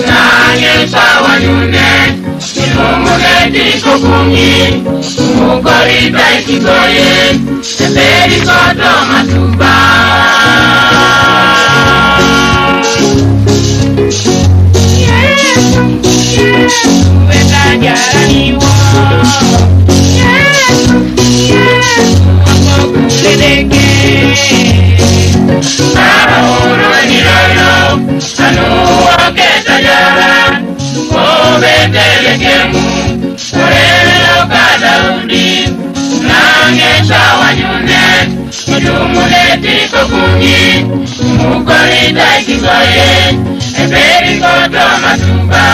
nanyesa wanyune ilumuleti kukungi mukorita ikigoye eberi koto matuba wekajaraniwo wakokuledeke ahuru nirolo anuwa ketajara obetelekemu orelo kadaudi nanyesa wanyune ilumuleti kukungi mukorita ikigoye eberi koto matuba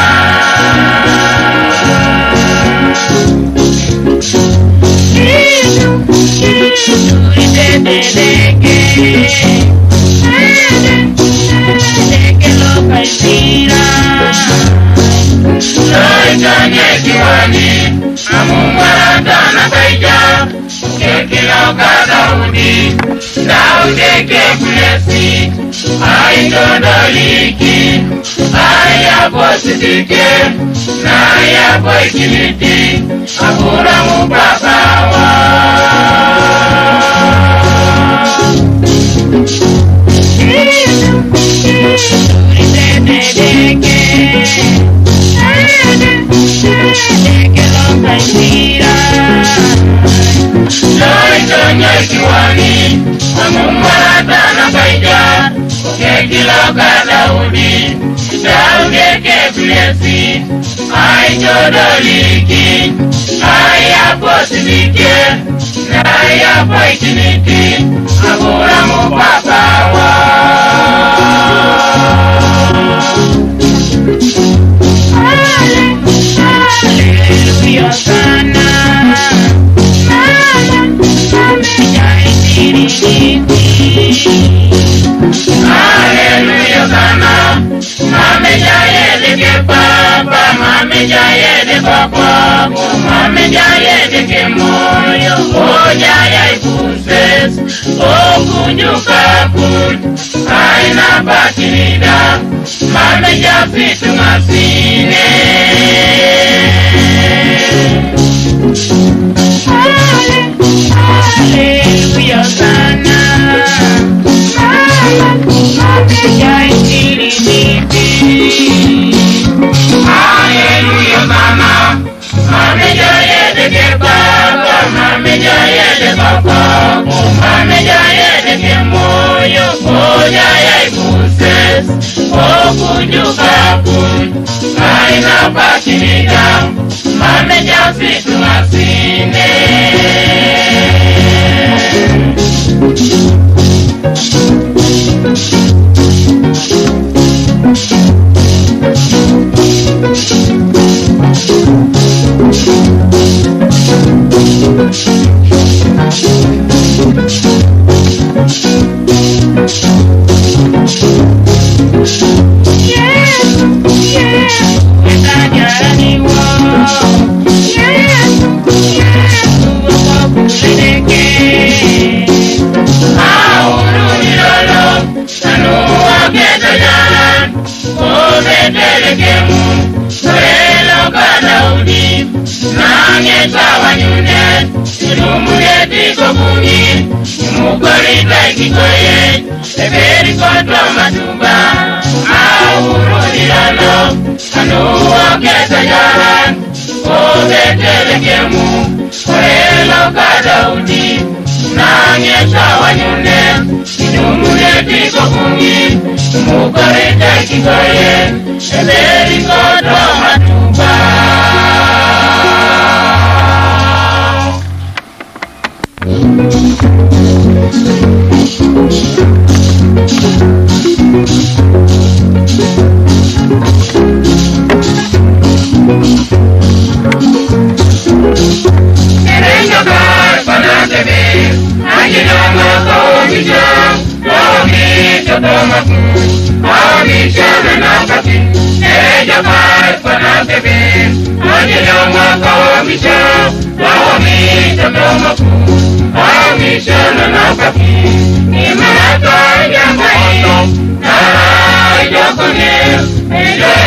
Hey,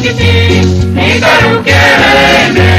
kiti nikarukereme.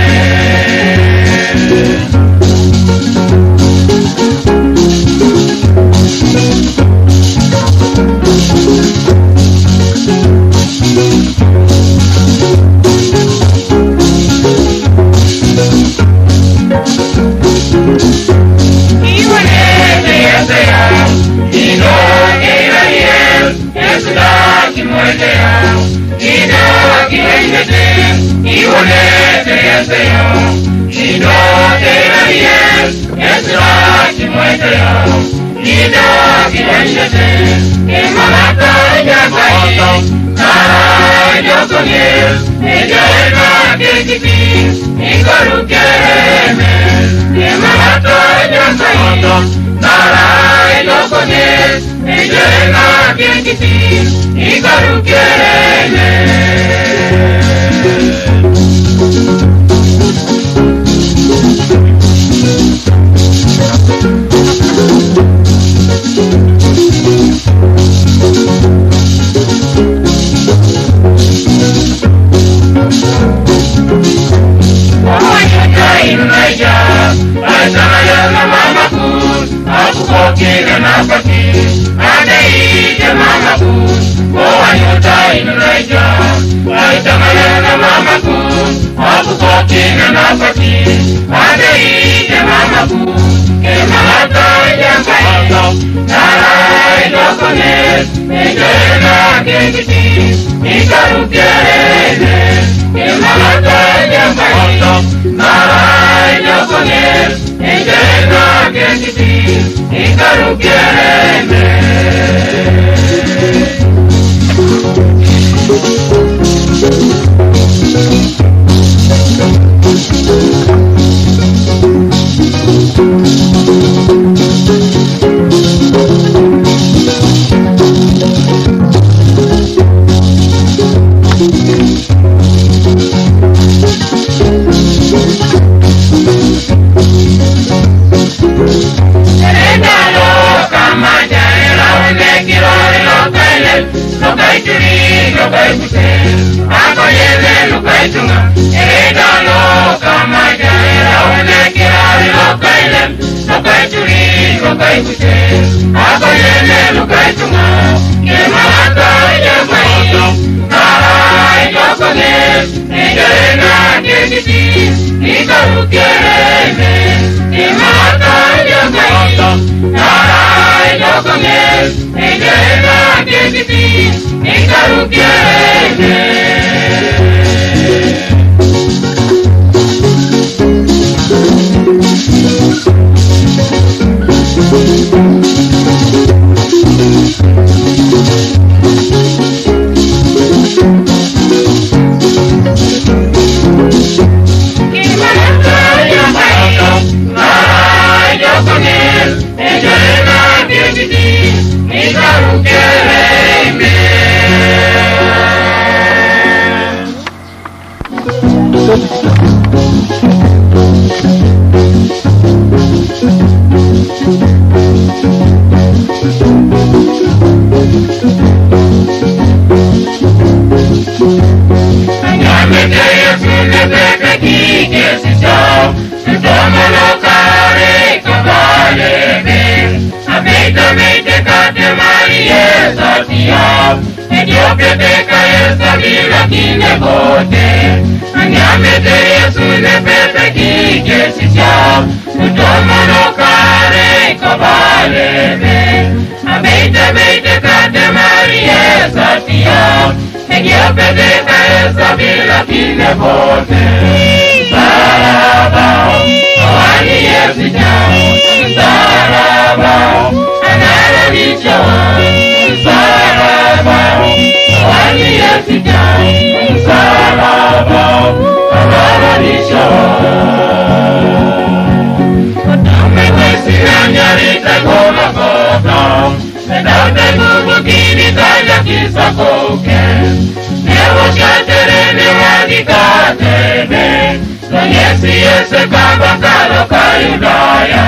Ese baba bakalo kayudaya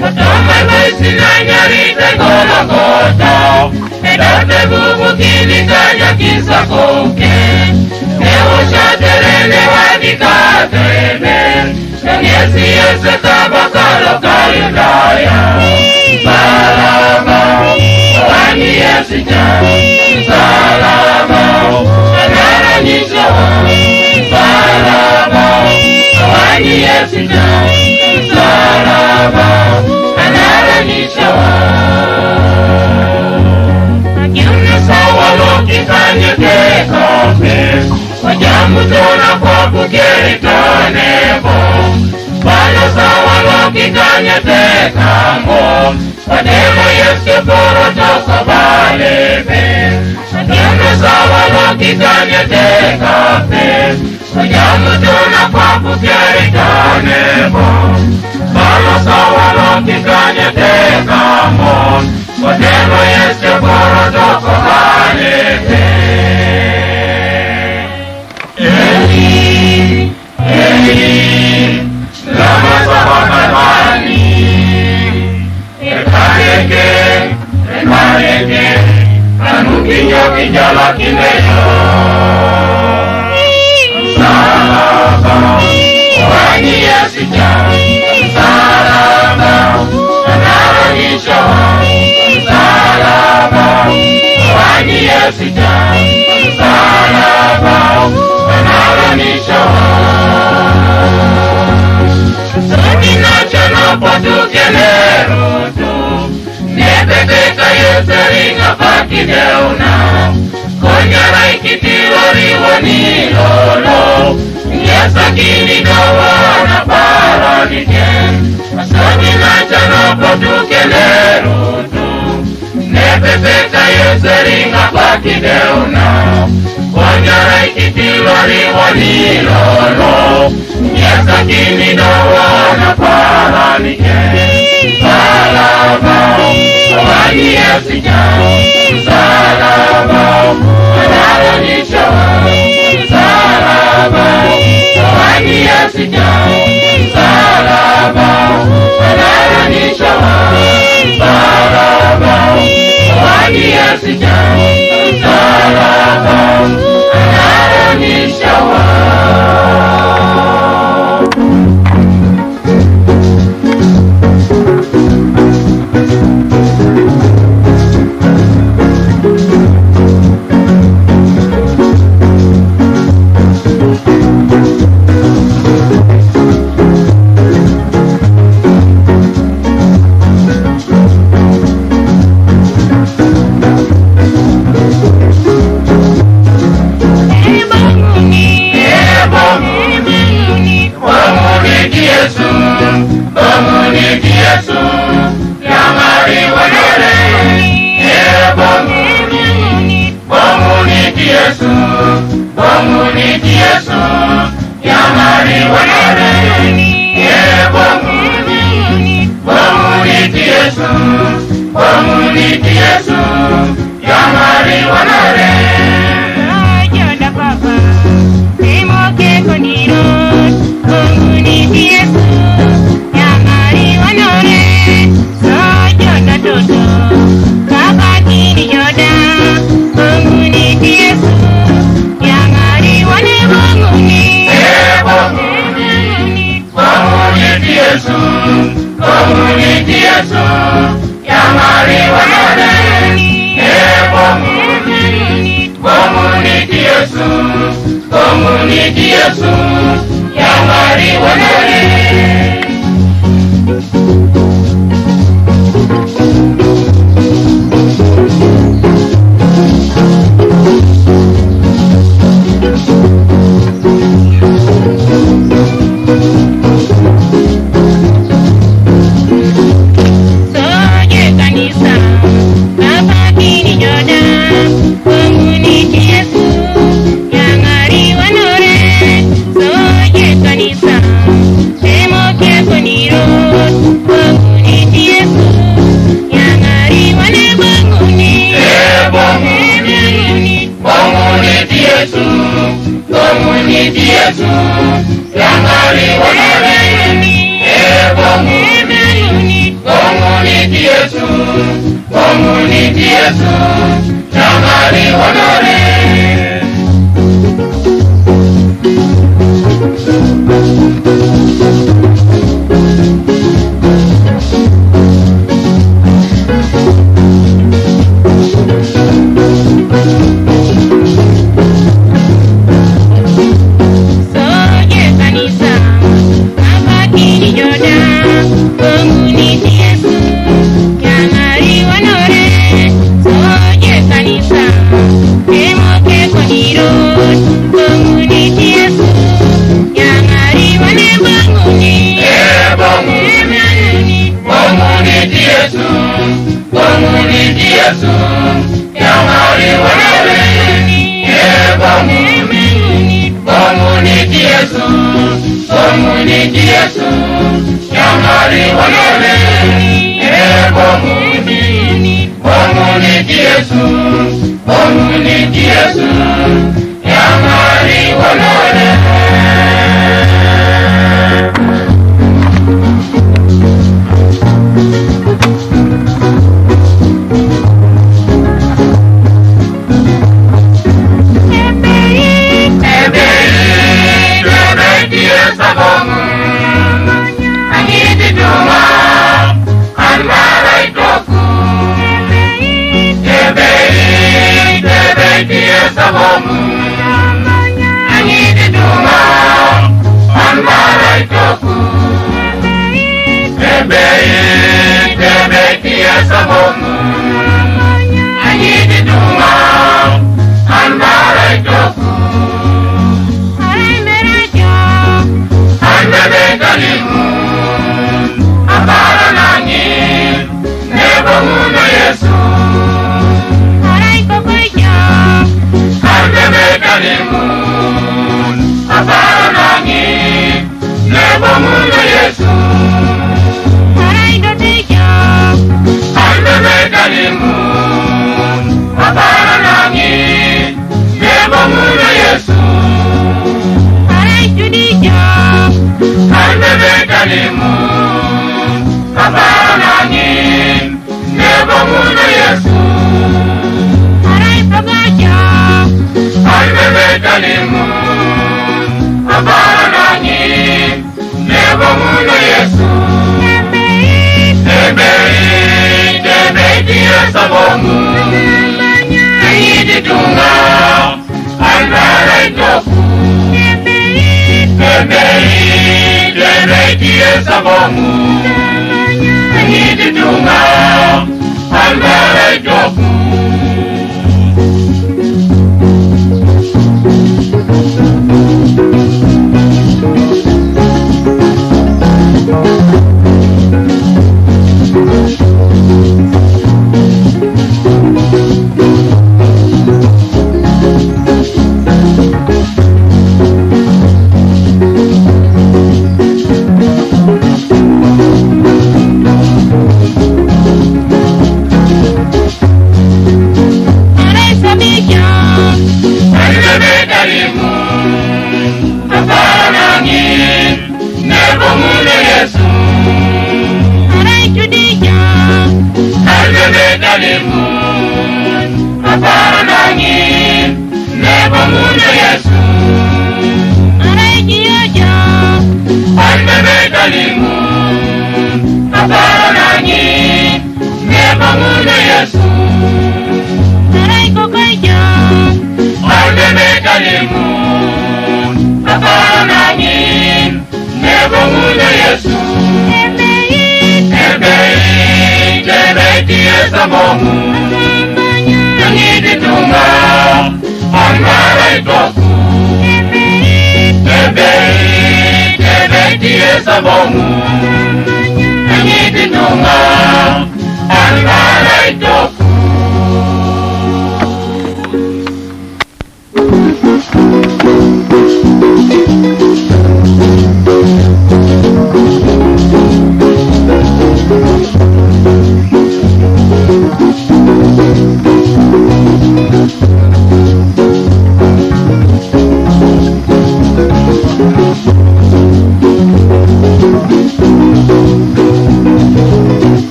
Otoma besi na nyarite Golgotha Edate bubu kini kanya kisa koke Ewo shaterele wadikatebe Yangesi yese kabakalo kayudaya Salama Wani yesi jan Salama Anara nishawa Salama Wani yesi jan Salama Anara nishawa Agiuna sawa loki kanye kekope Wajamu tona kwa kukeritone Bala sawa loki kanye tekamo Pademo yeske poro toko balebe Agiuna sawa loki kanye tekape Wajamu tona kwa kukeritone Bala sawa loki kanye tekamo Pademo yeske poro toko balebe Eli, Eli, lama sabachthani Ekareke, anukinyo kijala kineyo Salama, wani yesija Salama, anaronishawa Salama, wani yesija Salama, anaronishawa Sodinacho patukenerutu Nebebeka yeseringa pakideuna Konyara ikitiwariwa nilolo Yesakini dawana paranike Sodinacho patukenerutu Nebebeka yeseringa pakideuna Konyara ikitiwariwa nilolo Yesakini dawana paranike Salama, wani yesija Salama, anaronishawa Salama, wani yesija Salama, anaronishawa Salama, wani yesija Salama, anaronishawa Yesu, yang hari wanare, di Yesu, chiamali onore.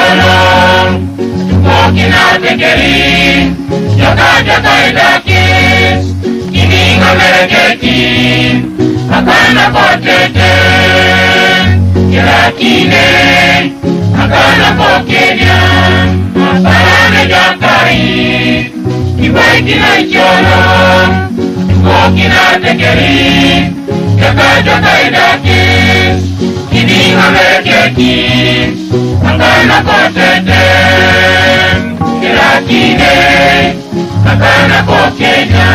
Shalom, tukokina tekeri, jaka idakis, kininga mereketi, akana kotete, kirakine, akana kokedia, aparane jakai, kibaikina Shalom, tukokina tekeri, jaka idakis, kininga mereketi, akana kotete, kirakine, akana kokedia.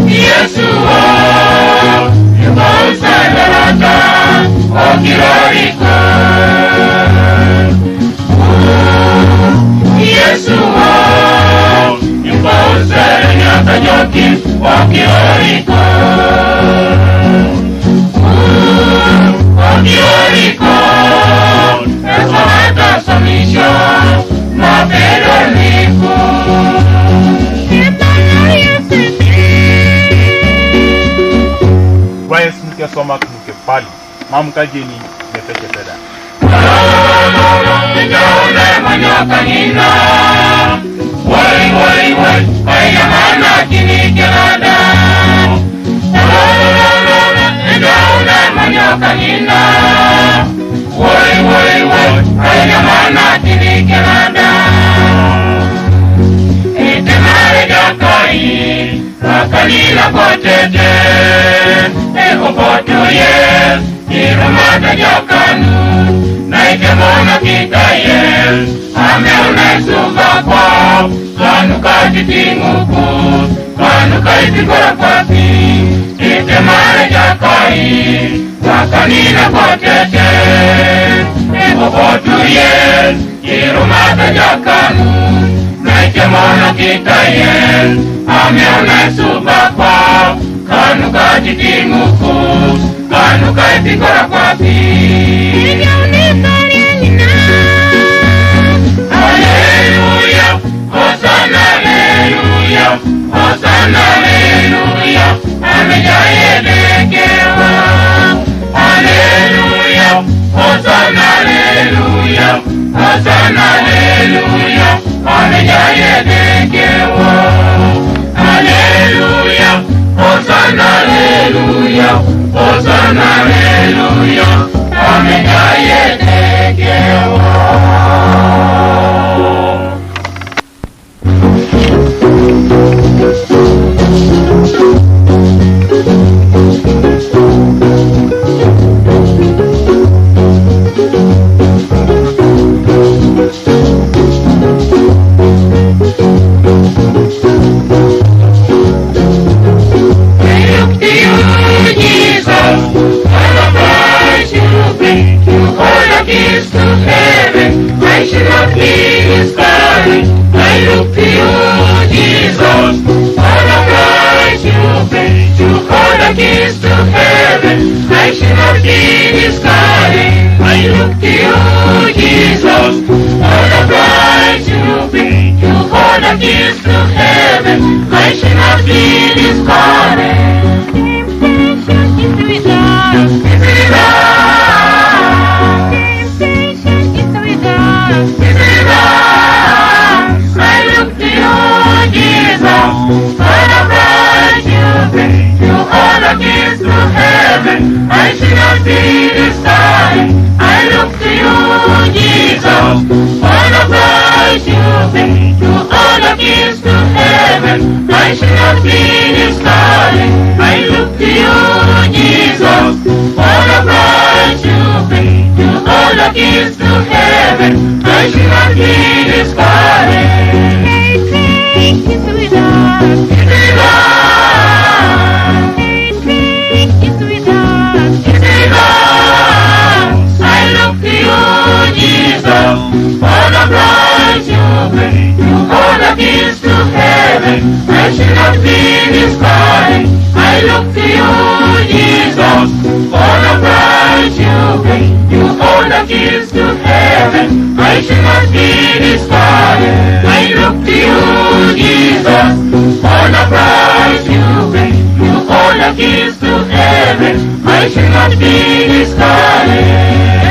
Yesu yuko usalama okiroriko. Yesu yuko usalama nyoki okiroriko. Okiroriko eswata somisho mapelo niku. Yesu mke soma mke pali mamka jeni nefeke peda Njaule manyoka nina Wai Kaya mana kini kirada Njaule manyoka nina Wai Kaya mana kini kirada Ete mare jakai Makalila kotete Obotuye, irumata jakanu, naikemona kikaye, ame unaisuga kwa, kanu katitinguku, kanu kaitikora kwati, itemare jakai, wakanina kotete. Obotuye, irumata jakanu, naikemona kikaye, ame unaisuga kwa, kanu katitinguku, kanu kaitikora kwapi. Haleluya, Hosana haleluya, Hosana haleluya, amejayedekewa. Haleluya, Hosana haleluya, Hosana haleluya, amejayedekewa. Haleluya, Hosana haleluya, Hosana haleluya, amejayedekewa. I look to you, Jesus, for the price you pay. hold the keys to heaven. I shall not be discouraged.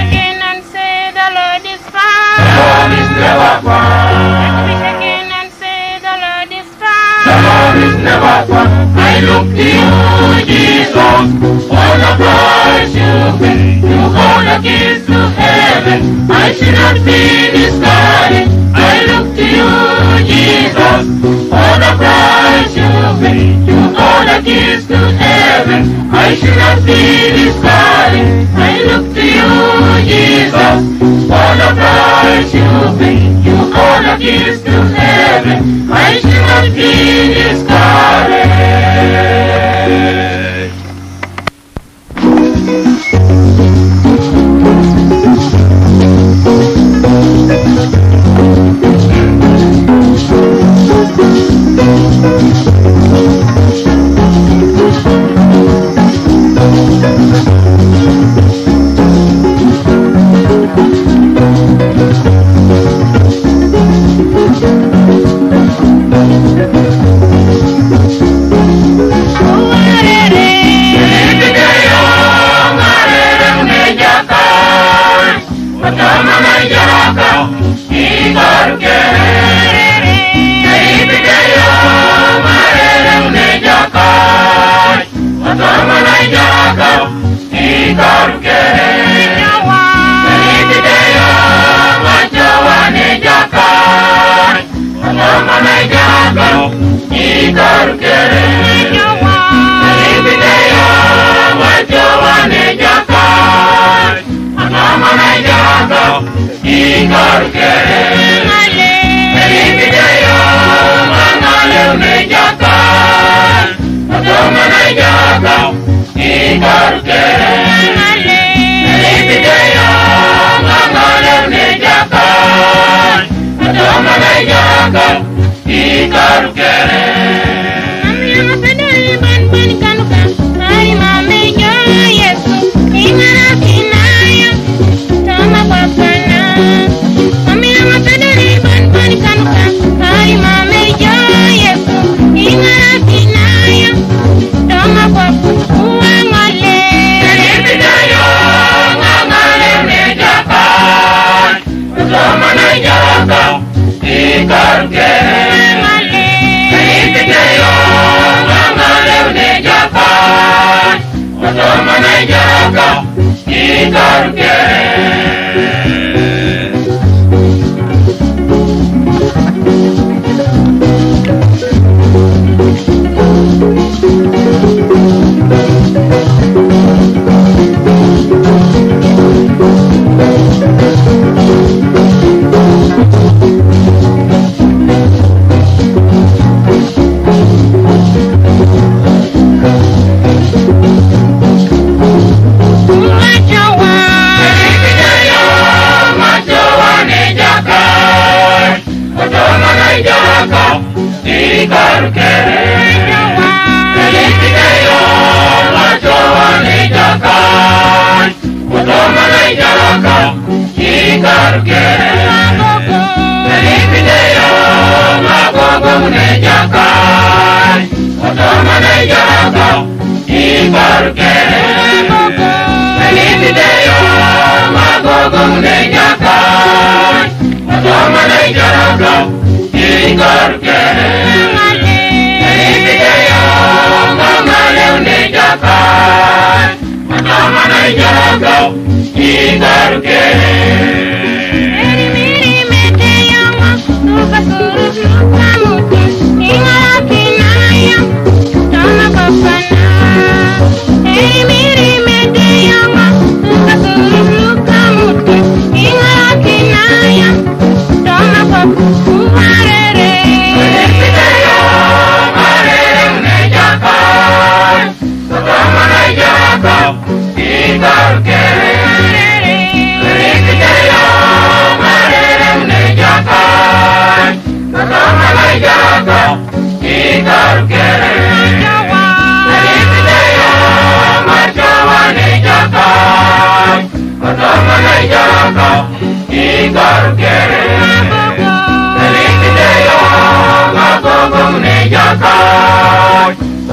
Again and say the Lord is far. The Lord is never far. Again and say the Lord is far. The Lord is never far. I look to you, Jesus, for the price you pay. You hold the keys to heaven. I shall not be discouraged. I look to you, Jesus, for the price you pay. You hold the keys to heaven. I shall not be discouraged. I look to you, Jesus, for the price you pay. You hold the keys to heaven. I shall not be discouraged.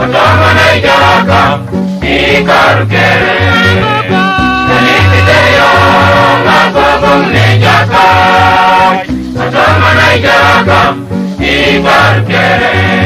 Otama na ijaka ikarukere Nalipiteyo Ngakogong nejaka Otama na ijaka ikarukere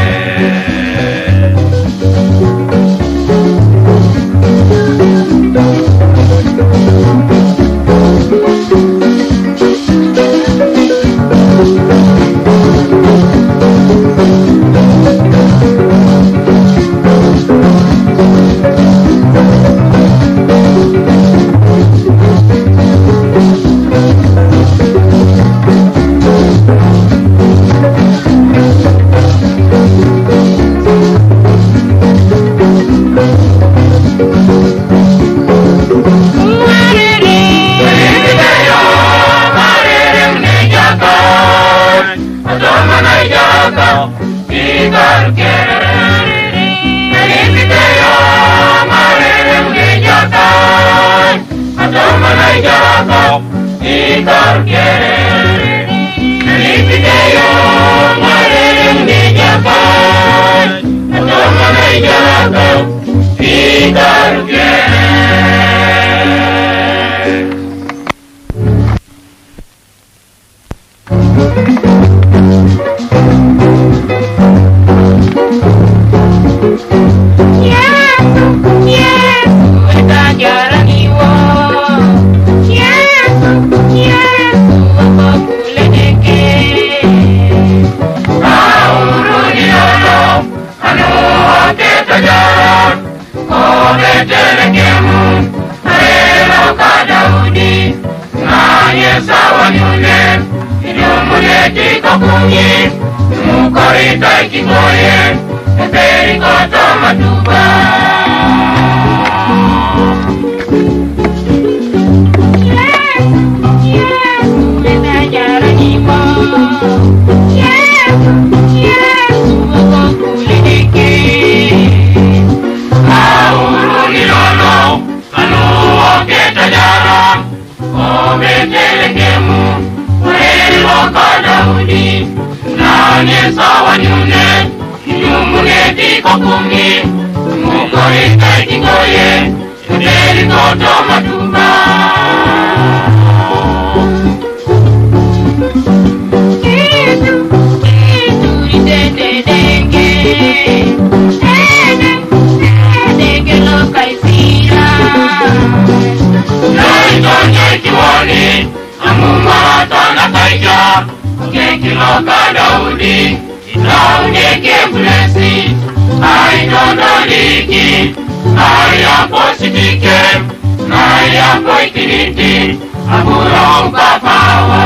Naya poikiniti, abulong kapawa.